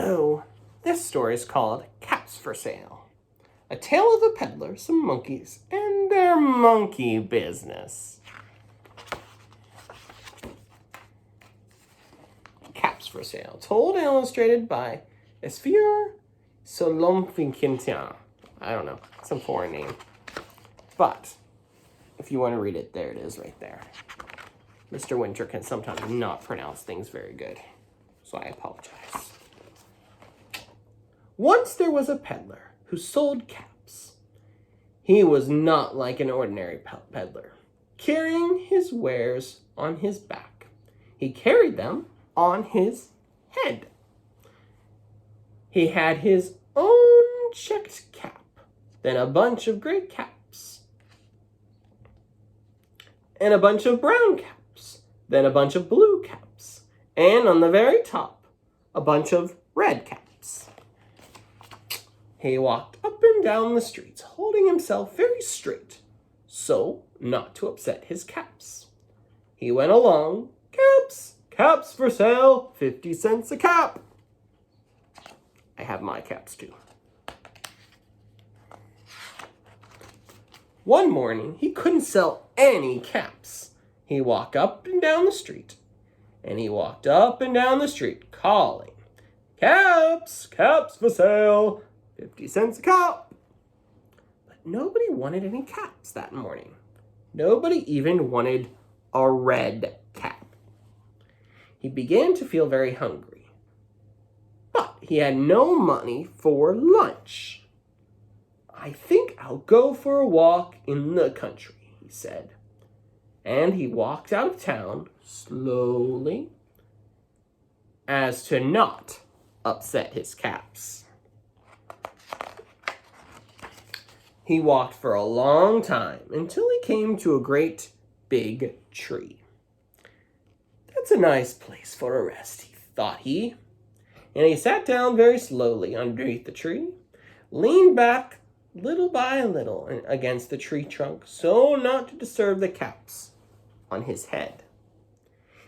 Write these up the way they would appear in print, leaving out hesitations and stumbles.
Hello, this story is called Caps for Sale. A tale of a peddler, some monkeys, and their monkey business. Caps for Sale, told and illustrated by Esphyr, Slobodkina. I don't know, some foreign name. But, if you want to read it, there it is right there. Mr. Winter can sometimes not pronounce things very good, so I apologize. Once there was a peddler who sold caps. He was not like an ordinary peddler, carrying his wares on his back. He carried them on his head. He had his own checked cap, then a bunch of gray caps, and a bunch of brown caps, then a bunch of blue caps, and on the very top, a bunch of red caps. He walked up and down the streets, holding himself very straight, so not to upset his caps. He went along, caps for sale, 50 cents a cap. I have my caps too. One morning, he couldn't sell any caps. He walked up and down the street, and he walked up and down the street, calling, caps for sale, 50 cents a cap. But nobody wanted any caps that morning. Nobody even wanted a red cap. He began to feel very hungry. But he had no money for lunch. I think I'll go for a walk in the country, he said. And he walked out of town slowly as to not upset his caps. He walked for a long time until he came to a great big tree. That's a nice place for a rest, thought he. And he sat down very slowly underneath the tree, leaned back little by little against the tree trunk so not to disturb the caps on his head.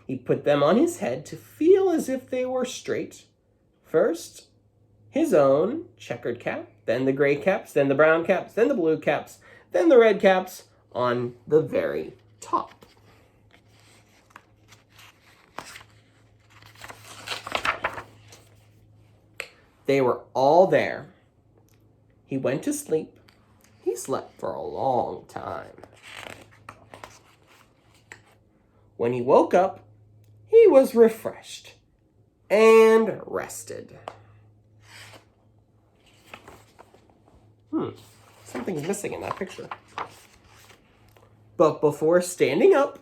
He put them on his head to feel as if they were straight. First, his own checkered cap, then the gray caps, then the brown caps, then the blue caps, then the red caps on the very top. They were all there. He went to sleep. He slept for a long time. When he woke up, he was refreshed and rested. Something's missing in that picture. But before standing up,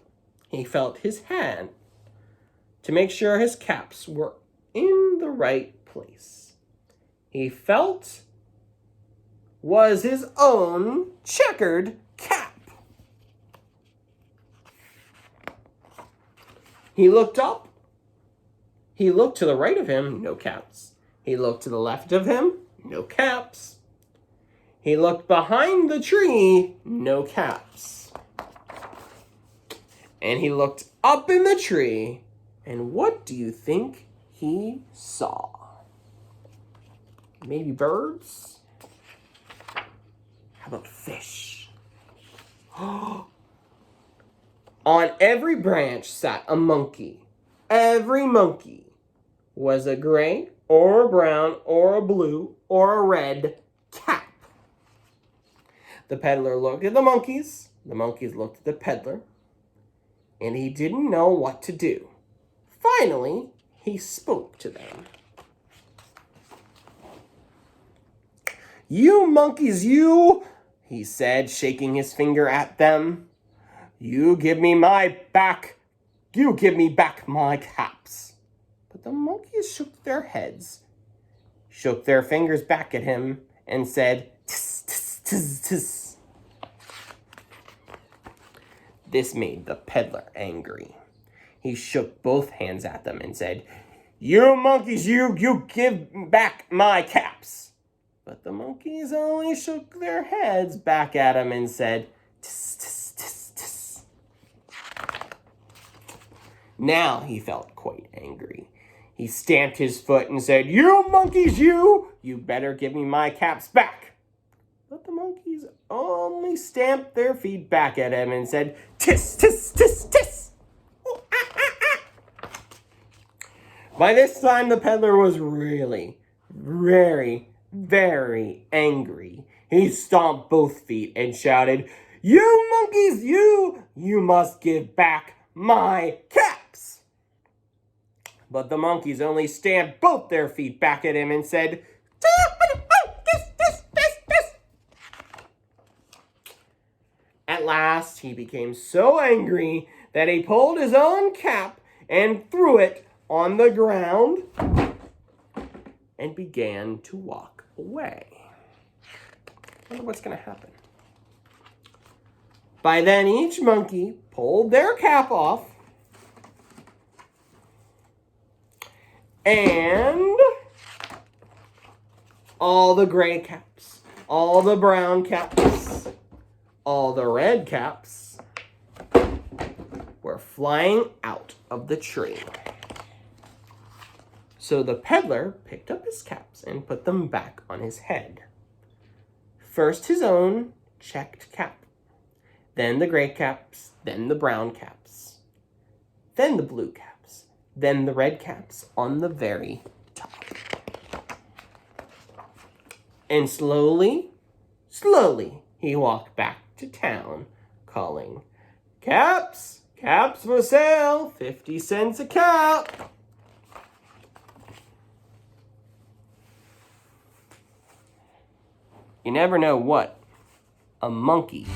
he felt his hand to make sure his caps were in the right place. He felt was his own checkered cap. He looked up. He looked to the right of him, no caps. He looked to the left of him, no caps. He looked behind the tree, no caps. And he looked up in the tree, and what do you think he saw? Maybe birds? How about fish? On every branch sat a monkey. Every monkey was a gray or a brown or a blue or a red cap. The peddler looked at the monkeys looked at the peddler, and he didn't know what to do. Finally, he spoke to them. You monkeys, you, he said, shaking his finger at them. You give me back my caps. But the monkeys shook their heads, shook their fingers back at him, and said, tis, tis, tis, tis. This made the peddler angry. He shook both hands at them and said, You monkeys, you give back my caps. But the monkeys only shook their heads back at him and said, tis, tis, tis, tis. Now he felt quite angry. He stamped his foot and said, "You monkeys, you! You better give me my caps back." But the monkeys only stamped their feet back at him and said, "Tis, tis, tis, tis." Oh, ah, ah, ah. By this time, the peddler was really, very, very angry. He stomped both feet and shouted, "You monkeys, you must give back my caps." But the monkeys only stamped both their feet back at him and said, "This." At last, he became so angry that he pulled his own cap and threw it on the ground and began to walk away. I wonder what's going to happen. By then, each monkey pulled their cap off, and all the gray caps, all the brown caps, all the red caps were flying out of the tree. So the peddler picked up his caps and put them back on his head. First his own checked cap, then the gray caps, then the brown caps, then the blue caps, then the red caps on the very top. And slowly, he walked back to town, calling, "Caps, caps for sale, 50 cents a cap." You never know what a monkey